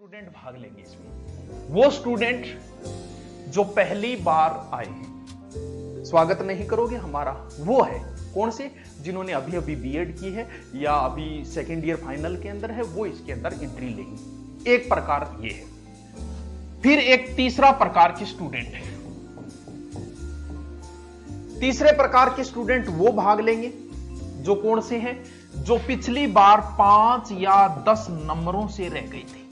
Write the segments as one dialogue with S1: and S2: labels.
S1: Student भाग लेंगे इसमें, वो स्टूडेंट जो पहली बार आए हैं। स्वागत नहीं करोगे हमारा, वो है कौन से, जिन्होंने अभी अभी बीएड की है या अभी सेकेंड ईयर फाइनल के अंदर है, वो इसके अंदर एंट्री लेंगे। एक प्रकार ये है। फिर एक तीसरा प्रकार के स्टूडेंट है। तीसरे प्रकार के स्टूडेंट वो भाग लेंगे जो कौन से हैं, जो पिछली बार 5 या 10 नंबरों से रह गई थी।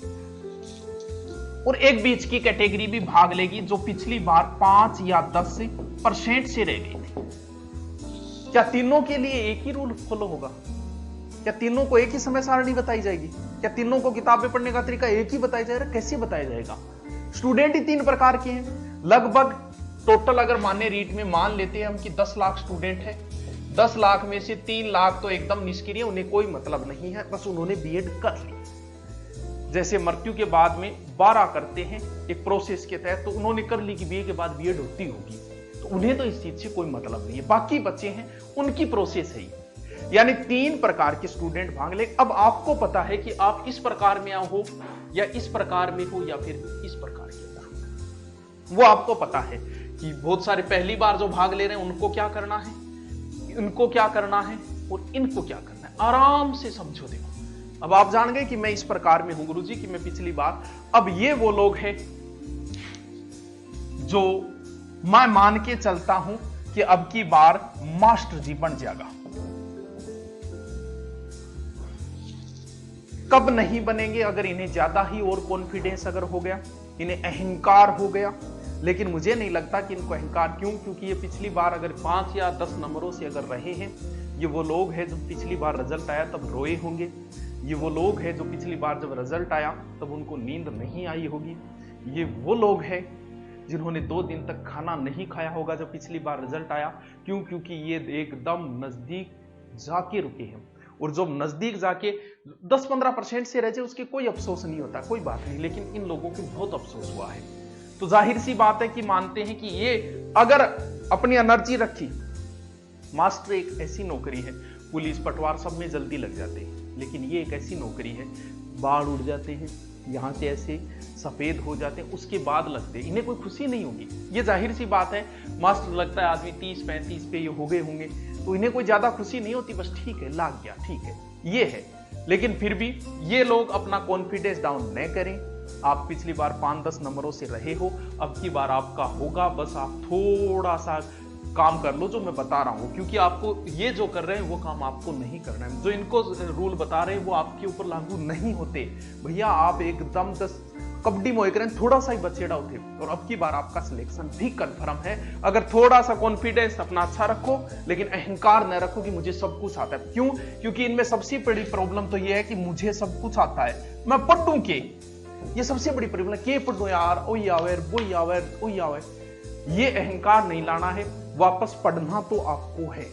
S1: और एक बीच की कैटेगरी भी भाग लेगी जो पिछली बार 5 या 10% से रह गई थी। क्या तीनों के लिए एक ही रूल फॉलो होगा? क्या तीनों को एक ही समय सारणी बताई जाएगी? क्या तीनों को किताबें पढ़ने का तरीका एक ही बताया जाएगा? कैसे बताया जाएगा? स्टूडेंट ही 3 प्रकार के हैं लगभग। टोटल अगर माने रीट में मान लेते हैं हम कि 10 लाख स्टूडेंट है, 10 लाख में से 3 लाख तो एकदम निष्क्रिय, उन्हें कोई मतलब नहीं है, बस उन्होंने बीएड कर ली। जैसे मृत्यु के बाद में 12 करते हैं एक प्रोसेस के तहत, तो उन्होंने कर ली कि बीए के बाद बीएड होती होगी, तो उन्हें तो इस चीज से कोई मतलब नहीं है। बाकी बच्चे हैं उनकी प्रोसेस है, यानी 3 प्रकार के स्टूडेंट भाग ले। अब आपको पता है कि आप इस प्रकार में हो या इस प्रकार में हो या फिर इस प्रकार के अंदर, वो आपको पता है कि बहुत सारे पहली बार जो भाग ले रहे हैं उनको क्या करना है, इनको क्या करना है और इनको क्या करना है। आराम से समझो। देखो अब आप जान गए कि मैं इस प्रकार में हूं गुरुजी, कि मैं पिछली बार। अब ये वो लोग हैं जो मैं मान के चलता हूं कि अब की बार मास्टर जी बन जाएगा। कब नहीं बनेंगे? अगर इन्हें ज्यादा ही और कॉन्फिडेंस अगर हो गया, इन्हें अहंकार हो गया। लेकिन मुझे नहीं लगता कि इनको अहंकार, क्यों? क्योंकि ये पिछली बार अगर 5 या 10 नंबरों से अगर रहे हैं, ये वो लोग हैं जो पिछली बार रिजल्ट आया तब रोए होंगे। ये वो लोग हैं जो पिछली बार जब रिजल्ट आया तब उनको नींद नहीं आई होगी। ये वो लोग हैं जिन्होंने 2 दिन तक खाना नहीं खाया होगा जब पिछली बार रिजल्ट आया। क्यों? क्योंकि ये एकदम नजदीक जाके रुके हैं। और जब नजदीक जाके 10-15% से रह जाए उसके कोई अफसोस नहीं होता, कोई बात नहीं, लेकिन इन लोगों को बहुत अफसोस हुआ है। तो जाहिर सी बात है कि मानते हैं कि ये अगर अपनी एनर्जी रखी, मास्टर एक ऐसी नौकरी है, पुलिस पटवार सब में जल्दी लग जाते हैं, लेकिन ये एक ऐसी नौकरी है, बाढ़ उड़ जाते हैं, यहां से ऐसे सफेद हो जाते हैं, उसके बाद लगते हैं, इन्हें कोई खुशी नहीं होगी। ये जाहिर सी बात है। मास्टर लगता है आदमी 30-35 पे ये हो गए होंगे, तो इन्हें कोई ज्यादा खुशी नहीं होती, बस ठीक है लग गया, ठीक है, ये है। लेकिन फिर भी ये लोग अपना कॉन्फिडेंस डाउन न करें। आप पिछली बार 5-10 नंबरों से रहे हो, अब की बार आपका होगा, बस आप थोड़ा सा काम कर लो जो मैं बता रहा हूं, क्योंकि आपको ये जो कर रहे हैं वो काम आपको नहीं करना है। जो इनको रूल बता रहे हैं वो आपके ऊपर लागू नहीं होते। भैया आप एकदम 10 कबड्डी मोए करें, थोड़ा सा ही बचेड़ा होते, और अब की बार आपका सिलेक्शन भी कंफर्म है। अगर थोड़ा सा कॉन्फिडेंस अपना अच्छा रखो, लेकिन अहंकार न रखो कि मुझे सब कुछ आता है। क्यों? क्योंकि इनमें सबसे बड़ी प्रॉब्लम तो ये है कि मुझे सब कुछ आता है, मैं पढ़ूं के, ये सबसे बड़ी प्रॉब्लम। के पढ़ो यार, ओई आवे, वही आवे, ओई आवे। ये अहंकार नहीं लाना है, वापस पढ़ना तो आपको है,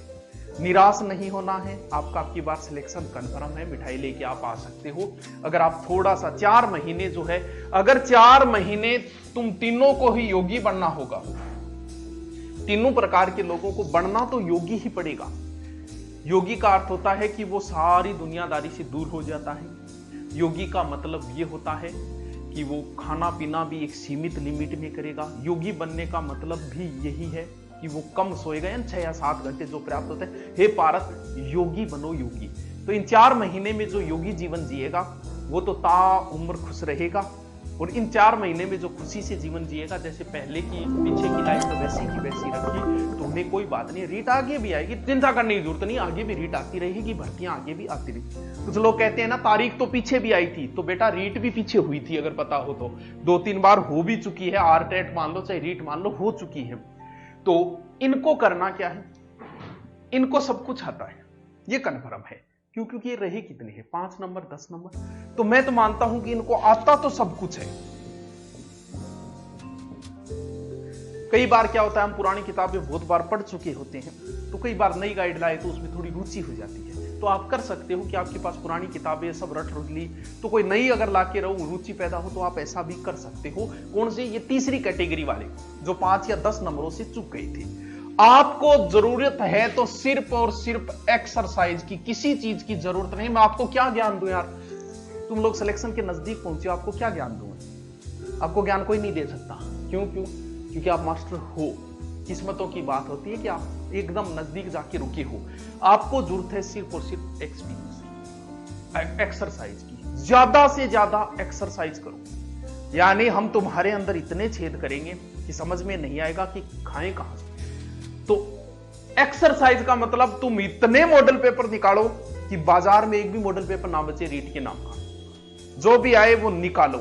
S1: निराश नहीं होना है। आपका आपकी बार सिलेक्शन कंफर्म है, मिठाई लेके आप आ सकते हो। अगर आप थोड़ा सा 4 महीने जो है, अगर 4 महीने तुम तीनों को ही योगी बनना होगा, तीनों प्रकार के लोगों को बनना तो योगी ही पड़ेगा। योगी का अर्थ होता है कि वो सारी दुनियादारी से दूर हो जाता है। योगी का मतलब ये होता है कि वो खाना पीना भी एक सीमित लिमिट में करेगा। योगी बनने का मतलब भी यही है कि वो कम सोएगा, यानी 6 या 7 घंटे जो पर्याप्त होते हैं। हे पारस, योगी बनो योगी। तो इन 4 महीने में जो योगी जीवन जिएगा वो तो ता उम्र खुश रहेगा। और इन 4 महीने में जो खुशी से जीवन जिएगा, जैसे पहले की पीछे की लाइफ तो वैसी की वैसी रखी, तो उन्हें कोई बात नहीं, रीट आगे भी आएगी, चिंता करने की जरूरत नहीं, आगे भी रीट आती रहेगी, भर्तियां आगे भी आती रहेगी। कुछ लोग कहते हैं ना तारीख तो पीछे भी आई थी, तो बेटा रीट भी पीछे हुई थी, अगर पता हो तो 2-3 बार हो भी चुकी है। आरटेट मान लो चाहे रीट मान लो, हो चुकी है। तो इनको करना क्या है, इनको सब कुछ आता है, ये कन्फर्म है। क्यों? क्योंकि ये रहे कितने हैं, 5 नंबर 10 नंबर, तो मैं तो मानता हूं कि इनको आता तो सब कुछ है। कई बार क्या होता है, हम पुरानी किताबें बहुत बार पढ़ चुके होते हैं, तो कई बार नई गाइड लाए तो उसमें थोड़ी रुचि हो जाती है। तो आप कर सकते हो कि आपके पास पुरानी किताबें सब रट ली, तो कोई नई अगर लाके रहो, रुचि पैदा हो, तो आप ऐसा भी कर सकते हो। कौन सी? ये तीसरी कैटेगरी वाले जो 5 या 10 नंबरों से चूक गए थे। आपको जरूरत है तो सिर्फ और सिर्फ एक्सरसाइज की, किसी चीज की जरूरत नहीं। मैं आपको क्या ज्ञान दूं यार, तुम लोग सिलेक्शन के नजदीक पहुंचे, आपको क्या ज्ञान दूं? आपको ज्ञान कोई नहीं दे सकता। क्यों? क्योंकि आप मास्टर हो। किस्मतों की बात होती है कि आप एकदम नजदीक जाके रुके हो। आपको जरूरत है सिर्फ और सिर्फ एक्सपीरियंस, एक्सरसाइज की। ज्यादा से ज्यादा एक्सरसाइज करो। यानी हम तुम्हारे अंदर इतने छेद करेंगे कि समझ में नहीं आएगा कि खाएं कहां से। तो एक्सरसाइज का मतलब तुम इतने मॉडल पेपर निकालो कि बाजार में एक भी मॉडल पेपर ना बचे रीट के नाम का। जो भी आए वो निकालो।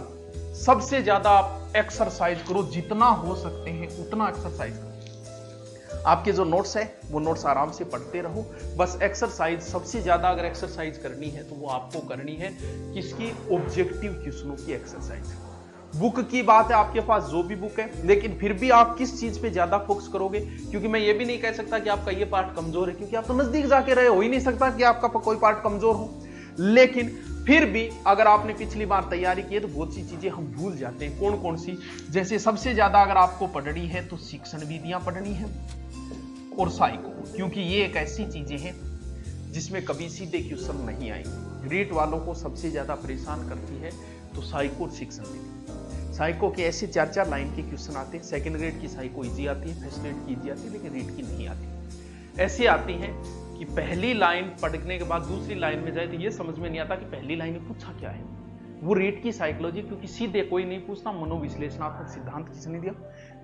S1: सबसे ज्यादा आप एक्सरसाइज करो, जितना हो सकते हैं उतना एक्सरसाइज करो। आपके जो नोट्स है वो नोट्स आराम से पढ़ते रहो। बस एक्सरसाइज, सबसे ज्यादा अगर एक्सरसाइज करनी है तो वो आपको करनी है किसकी? ऑब्जेक्टिव क्वेश्चनों की एक्सरसाइज। बुक की बात है, आपके पास जो भी बुक है, लेकिन फिर भी आप किस चीज पे ज्यादा फोकस करोगे? क्योंकि मैं ये भी नहीं कह सकता कि आपका ये पार्ट कमजोर है, क्योंकि आप तो नजदीक जाके रहे हो ही नहीं सकता कि आपका कोई पार्ट कमजोर हो। लेकिन फिर भी अगर आपने पिछली बार तैयारी की है तो बहुत सी चीजें हम भूल जाते हैं। कौन कौन सी? जैसे सबसे ज्यादा अगर आपको पढ़नी है तो शिक्षण विधियां पढ़नी है और साइको, क्योंकि ये एक ऐसी चीजें हैं जिसमें कभी सीधे क्वेश्चन नहीं आएंगे। रीट वालों को सबसे ज्यादा परेशान करती है तो साइको और शिक्षण विधि। साइको के ऐसे 4-4 लाइन के क्वेश्चन आते हैं। सेकंड ग्रेड की साइको इजी आती है, फर्स्ट ग्रेड की इजी आती है, लेकिन रीट की नहीं आती। ऐसे आती हैं कि पहली लाइन पढ़ने के बाद दूसरी लाइन में जाए तो ये समझ में नहीं आता कि पहली लाइन में पूछा क्या है। वो रीट की साइकोलॉजी, क्योंकि सीधे कोई नहीं पूछता, मनोविश्लेषणात्मक सिद्धांत किसने दिया?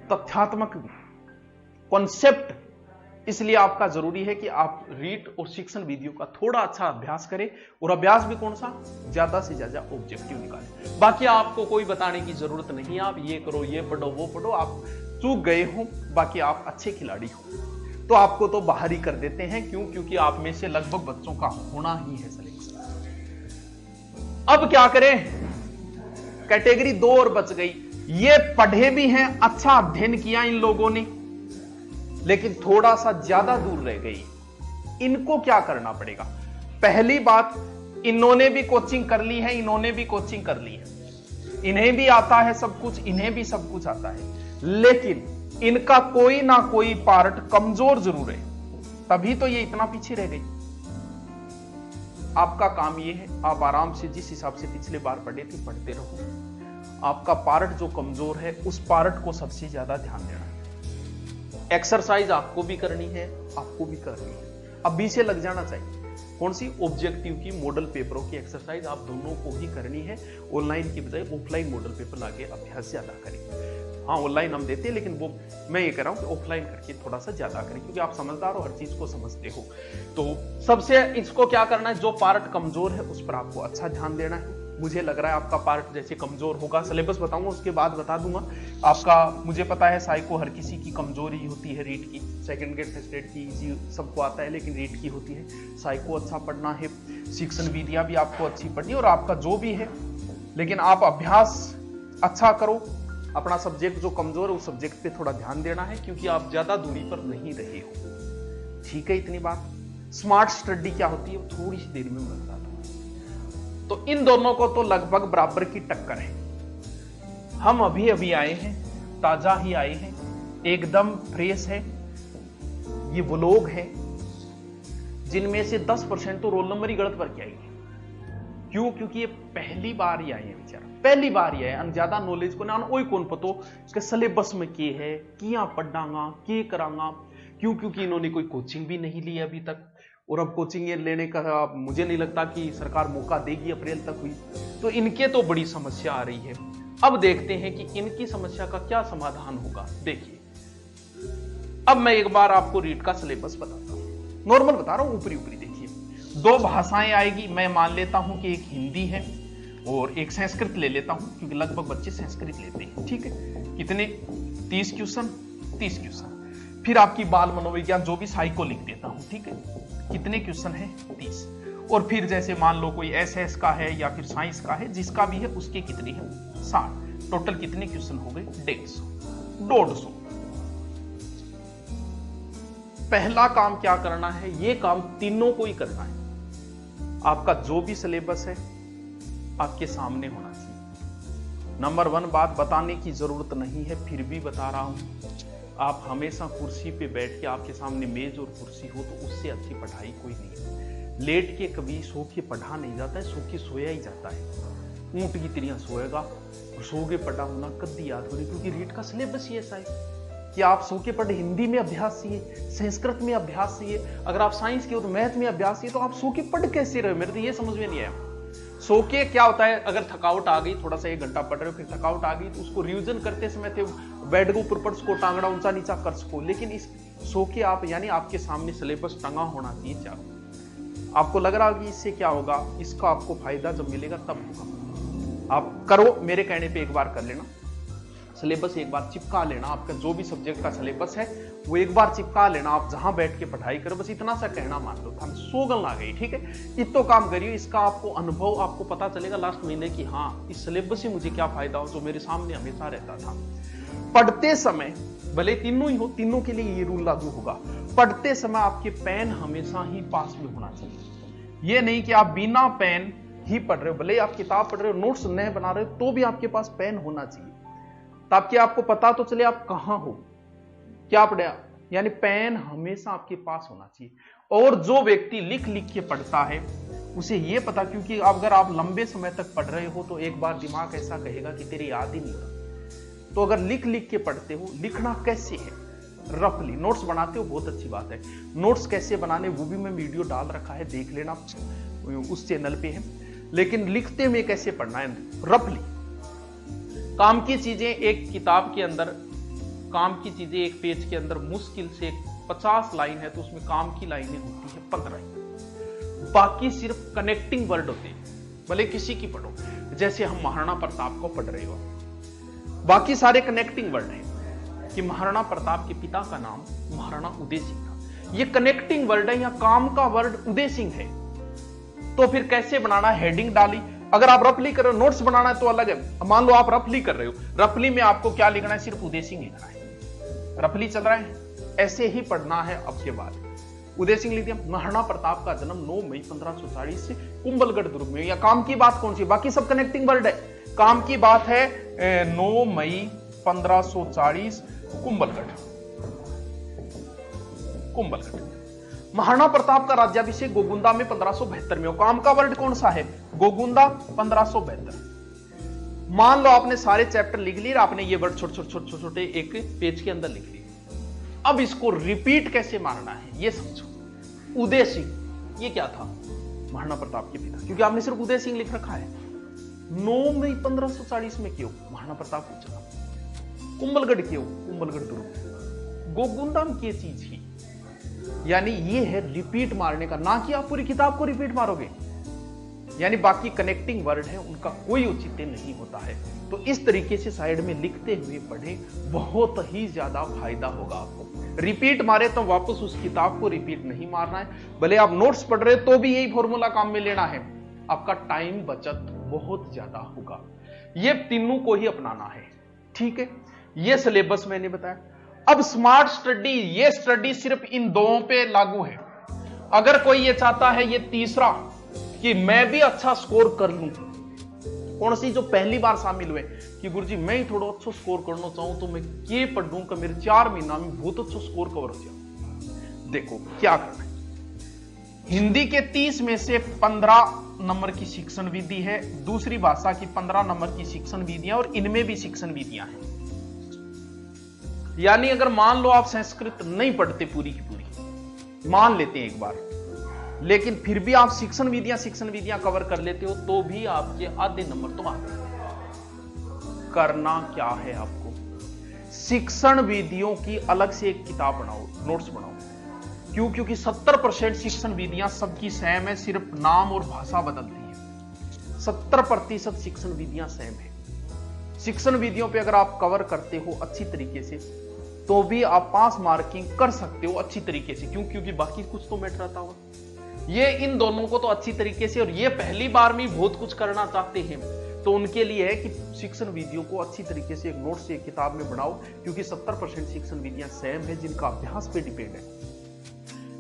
S1: तथ्यात्मक कॉन्सेप्ट। इसलिए आपका जरूरी है कि आप रीट और शिक्षण विधियों का थोड़ा अच्छा अभ्यास करें, और अभ्यास भी कौन सा? ज्यादा से ज्यादा ऑब्जेक्टिव निकालें। बाकी आपको कोई बताने की जरूरत नहीं, आप ये करो, ये पढ़ो, वो पढ़ो। आप चूक गए हो, बाकी आप अच्छे खिलाड़ी हो तो आपको तो बाहर ही कर देते हैं। क्यों? क्योंकि आप में से लगभग बच्चों का होना ही है सिलेक्शन। अब क्या करें? कैटेगरी 2 और बच गई। ये पढ़े भी हैं, अच्छा अध्ययन किया इन लोगों ने, लेकिन थोड़ा सा ज्यादा दूर रह गई। इनको क्या करना पड़ेगा? पहली बात, इन्होंने भी कोचिंग कर ली है, इन्होंने भी कोचिंग कर ली है, इन्हें भी आता है सब कुछ, इन्हें भी सब कुछ आता है, लेकिन इनका कोई ना कोई पार्ट कमजोर जरूर है, तभी तो ये इतना पीछे रह गई। आपका काम ये है, आप आराम से जिस हिसाब से पिछले बार पढ़े थे पढ़ते रहो। आपका पार्ट जो कमजोर है उस पार्ट को सबसे ज्यादा ध्यान देना है। एक्सरसाइज आपको भी करनी है, आपको भी करनी है, अभी से लग जाना चाहिए। कौन सी? ऑब्जेक्टिव की, मॉडल पेपरों की एक्सरसाइज आप दोनों को ही करनी है। ऑनलाइन की बजाय ऑफलाइन मॉडल पेपर लाके अभ्यास ज्यादा करें। हाँ, ऑनलाइन हम देते हैं, लेकिन वो मैं ये कह रहा हूं कि ऑफलाइन करके थोड़ा सा ज्यादा करें, क्योंकि आप समझदार हो, हर चीज को समझते हो। तो सबसे इसको क्या करना है, जो पार्ट कमजोर है उस पर आपको अच्छा ध्यान देना है। मुझे लग रहा है आपका पार्ट जैसे कमजोर होगा, सिलेबस बताऊंगा उसके बाद बता दूंगा आपका। मुझे पता है साइको हर किसी की कमजोरी होती है, रीट की, सेकंड ग्रेड फर्स्ट ग्रेड की इजी सबको आता है, लेकिन रीट की होती है। साइको अच्छा पढ़ना है, शिक्षण विधियां भी आपको अच्छी पढ़नी है, और आपका जो भी है, लेकिन आप अभ्यास अच्छा करो। अपना सब्जेक्ट जो कमजोर है उस सब्जेक्ट पे थोड़ा ध्यान देना है, क्योंकि आप ज्यादा दूरी पर नहीं रहे हो। ठीक है, इतनी बात। स्मार्ट स्टडी क्या होती है वो थोड़ी सी देर में मैं बताता हूं। तो इन दोनों को तो लगभग बराबर की टक्कर है। हम अभी अभी आए हैं, ताजा ही आए हैं, एकदम फ्रेश है। ये वो लोग हैं जिनमें से 10% तो रोल नंबर ही गलत भर के आएंगे। क्यों? क्योंकि ये पहली बार ही आए हैं बेचारा, पहली बार ही आए। ज्यादा नॉलेज को ना ओई कौन पतो कि सिलेबस में के है, किया पढ़ांगा, के करांगा। क्यों? क्योंकि इन्होंने कोई कोचिंग भी नहीं ली अभी तक, और अब कोचिंग लेने का मुझे नहीं लगता कि सरकार मौका देगी, अप्रैल तक हुई तो इनके तो बड़ी समस्या आ रही है। अब देखते हैं कि इनकी समस्या का क्या समाधान होगा। देखिए, अब मैं एक बार आपको रीट का सिलेबस बताता हूं, नॉर्मल बता रहा हूं, ऊपरी ऊपरी। देखिए, 2 भाषाएं आएगी। मैं मान लेता हूं कि एक हिंदी है और एक संस्कृत ले लेता हूं, क्योंकि लगभग बच्चे संस्कृत लेते हैं। ठीक है, कितने? 30 क्वेश्चन, 30 क्वेश्चन। फिर आपकी बाल मनोविज्ञान जो भी साइको लिख देता हूं। ठीक है, कितने क्वेश्चन है? 30। और फिर जैसे मान लो कोई एसएस का है या फिर साइंस का है, जिसका भी है उसके कितने हैं? 60। टोटल कितने क्वेश्चन हो गए? 150। पहला काम क्या करना है? ये काम तीनों को ही करना है। आपका जो भी सिलेबस है आपके सामने होना चाहिए। नंबर 1 बात बताने की जरूरत नहीं है, फिर भी बता रहा हूं। आप हमेशा कुर्सी पे बैठ के, आपके सामने मेज और कुर्सी हो तो उससे अच्छी पढ़ाई कोई नहीं है। लेट के कभी सो के पढ़ा नहीं जाता है, सो के सोया ही जाता है। ऊंट की तरह सोएगा और सो के पढ़ा होना कद्दी याद होनी, क्योंकि रीट का सिलेबस ही ऐसा है कि आप सो के पढ़े। हिंदी में अभ्यास चाहिए, संस्कृत में अभ्यास चाहिए, अगर आप साइंस के हो तो मैथ में अभ्यास चाहिए, तो आप सो के पढ़ कैसे रहे? मेरे तो ये समझ में नहीं आया। सो के क्या होता है, अगर थकावट आ गई, थोड़ा सा 1 घंटा पढ़ रहे हो, फिर थकावट आ गई तो उसको रिवीजन करते समय थे बेड के ऊपर पढ़ सको, टांगड़ा ऊंचा नीचा कर सको। लेकिन इस सो के आप यानी आपके सामने सिलेबस टंगा होना चाहिए चारों। आपको लग रहा है कि इससे क्या होगा, इसका आपको फायदा जब मिलेगा तब होगा। आप करो, मेरे कहने पे एक बार कर लेना, सिलेबस एक बार चिपका लेना। आपका जो भी सब्जेक्ट का सिलेबस है वो एक बार चिपका लेना। आप जहां बैठ के पढ़ाई करो, बस इतना सा कहना मान लो, हम सोगल आ गई, ठीक है। इतो काम करिए, इसका आपको अनुभव आपको पता चलेगा लास्ट महीने की, हाँ इस सिलेबस से मुझे क्या फायदा हो, जो मेरे सामने हमेशा रहता था। पढ़ते समय भले तीनों ही हो, तीनों के लिए ये रूल लागू होगा। पढ़ते समय आपके पेन हमेशा ही पास में होना चाहिए। ये नहीं कि आप बिना पेन ही पढ़ रहे हो, भले आप किताब पढ़ रहे हो, नोट्स नए बना रहे हो, तो भी आपके पास पेन होना चाहिए, ताकि आपको पता तो चले आप कहां हो, क्या पढ़े। यानी पेन हमेशा आपके पास होना चाहिए। और जो व्यक्ति लिख लिख के पढ़ता है उसे ये पता, क्योंकि अगर आप लंबे समय तक पढ़ रहे हो तो एक बार दिमाग ऐसा कहेगा कि तेरी याद ही नहीं रहा। तो अगर लिख लिख के पढ़ते हो, लिखना कैसे है, रफली नोट्स बनाते हो, बहुत अच्छी बात है। नोट्स कैसे बनाने वो भी मैं वीडियो डाल रखा है, देख लेना, उस चैनल पे है। लेकिन लिखते में कैसे पढ़ना है, रफली। काम की चीजें एक किताब के अंदर, काम की चीजें एक पेज के अंदर मुश्किल से 50 लाइन है, तो उसमें काम की लाइनें होती है 15। बाकी सिर्फ कनेक्टिंग वर्ड होते हैं, भले किसी की पढ़ो, जैसे हम महाराणा प्रताप को पढ़ रहे हो, बाकी सारे कनेक्टिंग वर्ड हैं कि महाराणा प्रताप के पिता का नाम महाराणा उदय सिंह था। ये कनेक्टिंग वर्ड है, या काम का वर्ड उदय सिंह है। तो फिर कैसे बनाना, हेडिंग डाली। अगर आप रफली कर रहे हो, नोट्स बनाना है तो अलग है। मान लो आप रफली कर रहे हो, रफली में आपको क्या लिखना है, सिर्फ उदय सिंह लिखना है। रफली चल रहा है, ऐसे ही पढ़ना है। अब के बाद उदय सिंह लिख दिया। महाराणा प्रताप का जन्म 9 मई 1540 से कुंभलगढ़ दुर्ग में। या काम की बात कौन सी, बाकी सब कनेक्टिंग वर्ड है। काम की बात है 9 मई 1540 कुंभलगढ़। महाराणा प्रताप का राज्याभिषेक गोगुंदा में 1572 में। काम का वर्ड कौन सा है, गोगुंदा 1572। मान लो आपने सारे चैप्टर लिख लिए, आपने ये वर्ड छोटे छोटे छोटे एक पेज के अंदर लिख लिए। अब इसको रिपीट कैसे मारना है ये समझो। उदय सिंह ये क्या था, महाराणा प्रताप के पिता, क्योंकि आपने सिर्फ उदय सिंह लिख रखा है। 9 मई 1540 में क्यों, महाराणा प्रताप को चला। कुंभलगढ़ क्यों, कुंभलगढ़ दुर्ग। गोगुंदा में क्या चीज ही, यानी ये है रिपीट मारने का, ना कि आप पूरी किताब को रिपीट मारोगे। यानी बाकी कनेक्टिंग वर्ड है उनका कोई औचित्य नहीं होता है। तो इस तरीके से साइड में लिखते हुए पढ़े, बहुत ही ज्यादा फायदा होगा आपको। रिपीट मारे तो वापस उस किताब को रिपीट नहीं मारना है। भले आप नोट्स पढ़ रहे तो भी यही फॉर्मूला काम में लेना है, आपका टाइम बचत बहुत ज्यादा होगा। ये तीनों को ही अपनाना है, ठीक है। ये सिलेबस मैंने बताया। अब स्मार्ट स्टडी, ये स्टडी सिर्फ इन दो पे लागू है। अगर कोई ये चाहता है, ये तीसरा, कि मैं भी अच्छा स्कोर कर लूं, कौन सी जो पहली बार शामिल हुए कि गुरुजी मैं ही थोड़ा अच्छा स्कोर करना चाहूं, तो मैं ये पढ़ दूं कि मेरे 4 महीना में बहुत अच्छा स्कोर कवर हो जाए। देखो क्या करना है। हिंदी के 30 में से 15 नंबर की शिक्षण विधि है, दूसरी भाषा की 15 नंबर की शिक्षण विधियां, और इनमें भी शिक्षण विधियां हैं। यानी अगर मान लो आप संस्कृत नहीं पढ़ते पूरी की पूरी, मान लेते हैं एक बार, लेकिन फिर भी आप शिक्षण विधियां कवर कर लेते हो, तो भी आपके आधे नंबर तो आते हैं। करना क्या है आपको, शिक्षण विधियों की अलग से एक किताब बनाओ, नोट्स बनाओ। क्यों, क्योंकि 70% शिक्षण विधियां सबकी सेम है, सिर्फ नाम और भाषा बदलती है। 70% शिक्षण विधियां सेम है। शिक्षण विधियों पे अगर आप कवर करते हो अच्छी तरीके से, तो भी आप पास मार्किंग कर सकते हो अच्छी तरीके से। क्यों, क्योंकि बाकी कुछ तो मैटर आता होगा। ये इन दोनों को तो अच्छी तरीके से, और ये पहली बार में बहुत कुछ करना चाहते हैं, तो उनके लिए है कि शिक्षण विधियों को अच्छी तरीके से एक नोट से एक किताब में बनाओ। क्योंकि 70% शिक्षण विधियां सेम है, जिनका अभ्यास पे डिपेंड है।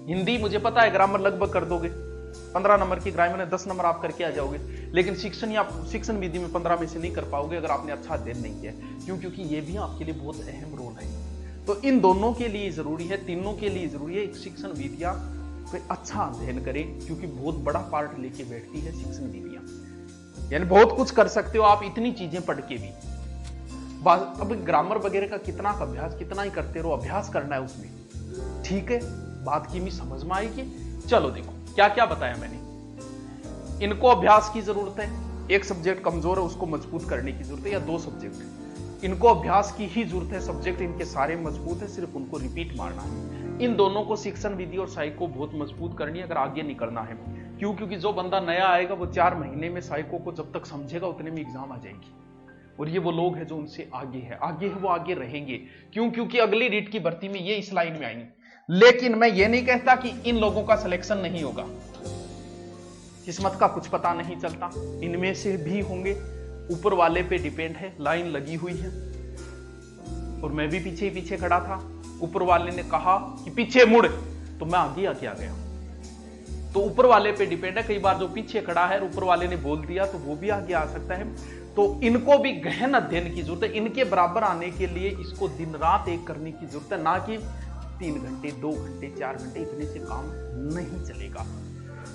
S1: हिंदी मुझे पता है ग्रामर लगभग कर दोगे, 15 नंबर की ग्रामर है, 10 नंबर आप करके आ जाओगे। लेकिन शिक्षण विधि में 15 में से नहीं कर पाओगे अगर आपने अच्छा अध्ययन नहीं किया। क्यों, क्योंकि ये भी आपके लिए बहुत अहम रोल है। तो इन दोनों के लिए जरूरी है, तीनों के लिए जरूरी है शिक्षण विधियां पे अच्छा अध्ययन करें, क्योंकि बहुत बड़ा पार्ट लेके बैठती है शिक्षण विधियां। यानी बहुत कुछ कर सकते हो आप इतनी चीजें पढ़ के भी। अब ग्रामर वगैरह का कितना अभ्यास, कितना ही करते रहो, अभ्यास करना है उसमें। ठीक है, बात की भी समझ में आएगी। चलो देखो क्या क्या बताया मैंने। इनको अभ्यास की जरूरत है, एक सब्जेक्ट कमजोर है उसको मजबूत करने की जरूरत है, या दो सब्जेक्ट है, इनको अभ्यास की ही जरूरत है। सब्जेक्ट इनके सारे मजबूत है, सिर्फ उनको रिपीट मारना है। इन दोनों को शिक्षण विधि और साइको बहुत मजबूत करनी है अगर आगे निकलना है। क्यों? क्योंकि जो बंदा नया आएगा वो 4 महीने में साइको को जब तक समझेगा उतने में एग्जाम आ जाएगी। और ये वो लोग हैं जो उनसे आगे है वो आगे रहेंगे। क्यों? क्योंकि अगली रीट की भर्ती में ये इस लाइन में आएंगे। लेकिन मैं ये नहीं कहता कि इन लोगों का सिलेक्शन नहीं होगा, किस्मत का कुछ पता नहीं चलता, इनमें से भी होंगे। ऊपर वाले पे डिपेंड है, लाइन लगी हुई है। और मैं भी पीछे ही पीछे खड़ा था, ऊपर वाले ने कहा कि पीछे मुड़, तो मैं आगे आ गया। तो ऊपर वाले पे डिपेंड है, कई बार जो पीछे खड़ा है ऊपर वाले ने बोल दिया तो वो भी आगे आ सकता है। तो इनको भी गहन अध्ययन की जरूरत है। इनके बराबर आने के लिए इसको दिन रात एक करने की जरूरत है, ना कि 3 घंटे 2 घंटे 4 घंटे, इतने से काम नहीं चलेगा।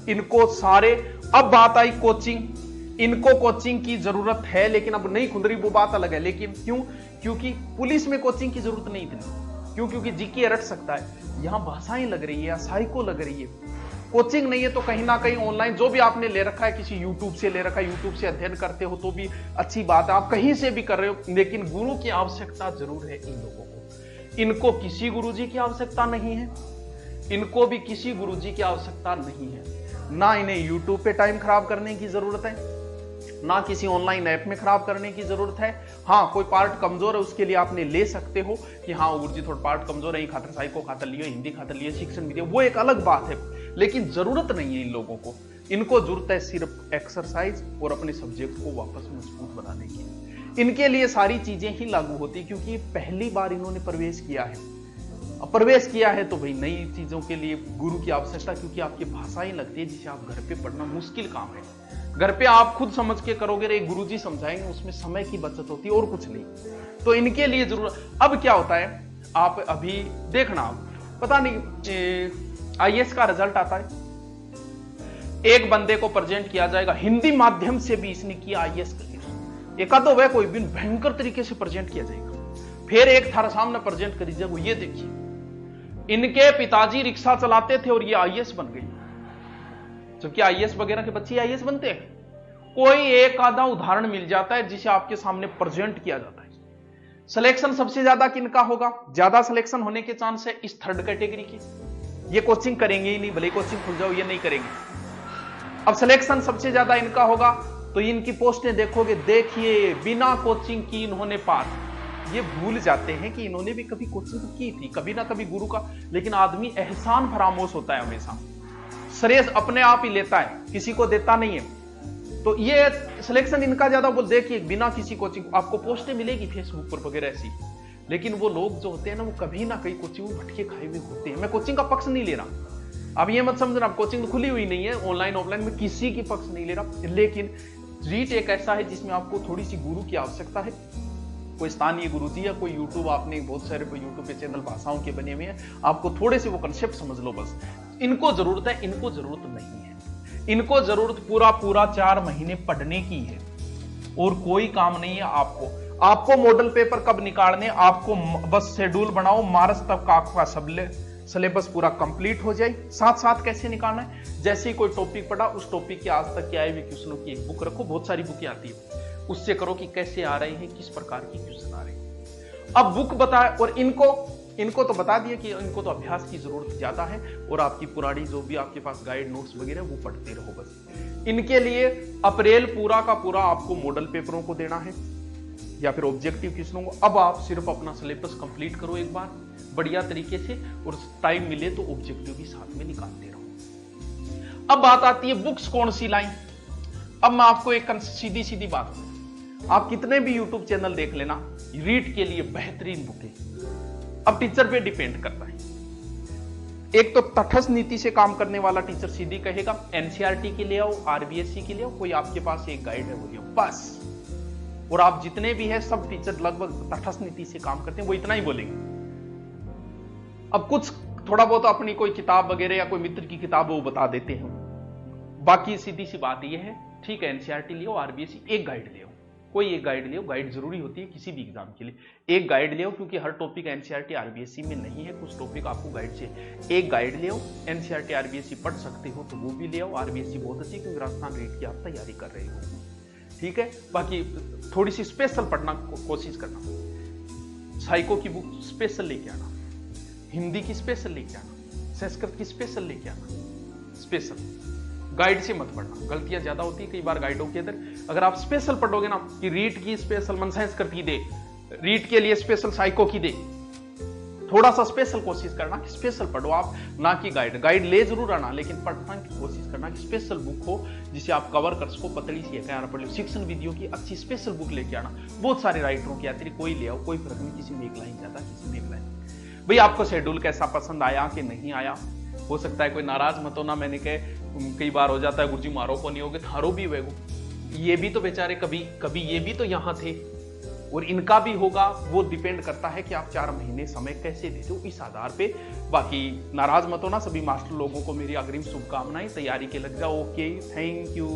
S1: इनको सारे, अब बात आई कोचिंग, इनको कोचिंग की जरूरत है, लेकिन अब नहीं खुल रही वो बात अलग है। लेकिन क्यों? क्योंकि पुलिस में कोचिंग की जरूरत नहीं इतनी। क्यों? क्योंकि जीके रट सकता है, यहां भाषाएं लग रही है, साइको लग रही है। कोचिंग नहीं है तो कहीं ना कहीं ऑनलाइन जो भी आपने ले रखा है, किसी यूट्यूब से ले रखा है, यूट्यूब से अध्ययन करते हो तो भी अच्छी बात है, आप कहीं से भी कर रहे हो। लेकिन गुरु की आवश्यकता जरूर है इन लोगों को। इनको किसी गुरुजी की आवश्यकता नहीं है, इनको भी किसी गुरुजी की आवश्यकता नहीं है। ना इन्हें यूट्यूब पे टाइम खराब करने की जरूरत है, ना किसी ऑनलाइन ऐप में खराब करने की जरूरत है। हाँ, कोई पार्ट कमजोर है उसके लिए आपने ले सकते हो कि हाँ गुरुजी थोड़ा पार्ट कमजोर है, खातर साइको खातर लियो, हिंदी खातर लियो, शिक्षण विधि, वो एक अलग बात है। लेकिन जरूरत नहीं है इन लोगों को। इनको जरूरत है सिर्फ एक्सरसाइज और अपने सब्जेक्ट को वापस मजबूत बनाने की। इनके लिए सारी चीजें ही लागू होती, क्योंकि पहली बार इन्होंने प्रवेश किया है। अब प्रवेश किया है तो भाई नई चीजों के लिए गुरु की आवश्यकता, क्योंकि आपकी भाषाएं लगती है जिसे आप घर पे पढ़ना मुश्किल काम है। घर पे आप खुद समझ के करोगे, एक गुरुजी समझाएंगे, उसमें समय की बचत होती है और कुछ नहीं। तो इनके लिए जरूरत। अब क्या होता है, आप अभी देखना, आप पता नहीं आईएएस का रिजल्ट आता है, एक बंदे को प्रेजेंट किया जाएगा, हिंदी माध्यम से भी इसने किया आईएएस क्लियर, एक आधो वह कोई भी भयंकर तरीके से प्रेजेंट किया जाएगा। फिर एक थारा सामने प्रेजेंट करी जाएगा, ये देखिए इनके पिताजी रिक्शा चलाते थे और ये आईएएस बन गई। जबकि आईएएस वगैरह के बच्चे आईएएस बनते हैं। कोई एक आधा उदाहरण मिल जाता है जिसे आपके सामने प्रेजेंट किया जाता है। सिलेक्शन सबसे ज्यादा किनका होगा? ज्यादा सिलेक्शन होने के चांस है इस थर्ड कैटेगरी की। ये कोचिंग करेंगे ही नहीं, भले कोचिंग खुल जाओ, ये नहीं करेंगे। अब सिलेक्शन सबसे ज्यादा इनका होगा तो इनकी पोस्टें देखोगे, देखिए बिना कोचिंग की इन्होंने पास। ये भूल जाते हैं कि इन्होंने भी कभी कोचिंग की थी, कभी ना कभी गुरु का। लेकिन आदमी एहसान फरामोश होता है हमेशा, श्रेय अपने आप ही लेता है, किसी को देता नहीं है। तो ये सिलेक्शन इनका ज्यादा, बोल देखिए बिना किसी कोचिंग आपको पोस्टें मिलेगी फेसबुक पर वगैरह ऐसी। लेकिन वो लोग जो होते हैं ना, वो कभी ना कहीं कोचिंग में भटके खाए हुए होते हैं। मैं कोचिंग का पक्ष नहीं ले रहा, अब ये मत समझना, कोचिंग तो खुली हुई नहीं है, ऑनलाइन ऑफलाइन में किसी की पक्ष नहीं ले रहा। लेकिन रीट एक ऐसा है जिसमें आपको थोड़ी सी गुरु की आवश्यकता है। कोई स्थानीय गुरुजी या कोई यूट्यूब, आपने बहुत सारे यूट्यूब पे चैनल भाषाओं के बने हुए हैं, आपको थोड़े से वो कंसेप्ट समझ लो बस। इनको जरूरत है, इनको जरूरत नहीं है। इनको जरूरत पूरा 4 महीने पढ़ने की है और कोई काम नहीं है आपको मॉडल पेपर कब निकालने, आपको बस शेड्यूल बनाओ, मार्च तक का आपका सिलेबस पूरा कंप्लीट हो जाए। साथ साथ कैसे निकालना है, जैसे ही कोई टॉपिक पढ़ा उस टॉपिक के आज तक के आए हुए क्वेश्चनों की एक बुक रखो, बहुत सारी बुकें आती है, उससे करो कि कैसे आ रहे हैं, किस प्रकार की क्वेश्चन आ रहे हैं। अब बुक बताए, और इनको तो बता दिया कि इनको तो अभ्यास की जरूरत ज्यादा है, और आपकी पुरानी जो भी आपके पास गाइड नोट्स वगैरह वो पढ़ते रहो बस। इनके लिए अप्रैल पूरा का पूरा आपको मॉडल पेपरों को देना है या फिर ऑब्जेक्टिव क्वेश्चनों को। अब आप सिर्फ अपना सिलेबस कंप्लीट करो एक बार बढ़िया तरीके से, और टाइम मिले तो ऑब्जेक्टिव भी साथ में निकालते रहो। अब बात आती है बुक्स कौन सी लाइन। अब मैं आपको एक सीधी बात, आप कितने भी यूट्यूब चैनल देख लेना, रीट के लिए बेहतरीन बुक है। अब टीचर पे डिपेंड करता है। एक तो तटस्थ नीति से काम करने वाला टीचर सीधी कहेगा एनसीईआरटी के लिए आओ, आरबीएससी के लिए आओ, कोई आपके पास एक गाइड है वो ले आओ बस। और आप जितने भी हैं सब टीचर लगभग तटस्थ नीति से काम करते हैं, वो इतना ही बोलेंगे। अब कुछ थोड़ा बहुत अपनी कोई किताब वगैरह या कोई मित्र की किताब वो बता देते हैं। बाकी सीधी सी बात यह है ठीक है, एनसीईआरटी लियो, आरबीएसई, एक गाइड लियो, कोई एक गाइड लियो, गाइड जरूरी होती है किसी भी एग्जाम के लिए। एक गाइड लियो, क्योंकि हर टॉपिक एनसीईआरटी आरबीएसई में नहीं है, कुछ टॉपिक आपको गाइड से एक गाइड लियो। एनसीईआरटी आरबीएसई पढ़ सकते हो तो वो भी लियो, आरबीएसई बहुत अच्छी, क्योंकि राजस्थान रीट की आप तैयारी कर रहे हो, ठीक है। बाकी थोड़ी सी स्पेशल पढ़ना कोशिश करना, साइको की बुक स्पेशल लेके आना, हिंदी की स्पेशल लेके आना, संस्कृत की स्पेशल लेके आना, स्पेशल। गाइड से मत पढ़ना, गलतियां ज्यादा होती है कई बार गाइडों के अंदर। अगर आप स्पेशल पढ़ोगे ना कि रीट की स्पेशल मन संस्कृत की दे, रीट के लिए स्पेशल साइको की दे, थोड़ा सा स्पेशल कोशिश करना कि स्पेशल पढ़ो आप, ना कि गाइड। गाइड ले जरूर आना, लेकिन पढ़ना की कोशिश करना कि स्पेशल बुक हो जिसे आप कवर कर सको, पतली सी है पढ़ लो। शिक्षण विधियों की अच्छी स्पेशल बुक लेके आना, बहुत सारे राइटरों की आती, कोई ले आओ, कोई फर्क नहीं, किसी में एक लाइन ज्यादा, किसी में एक लाइन। भाई आपको शेड्यूल कैसा पसंद आया कि नहीं आया, हो सकता है कोई नाराज मत होना, मैंने कहा कई बार हो जाता है गुरुजी मारो को नहीं होगे, थारो भी हुए, ये भी तो बेचारे कभी कभी ये भी तो यहां थे, और इनका भी होगा। वो डिपेंड करता है कि आप 4 महीने समय कैसे देते हो, इस आधार पे। बाकी नाराज मत होना, सभी मास्टर लोगों को मेरी अग्रिम शुभकामनाएं, तैयारी के लग जाओ। Okay, thank you.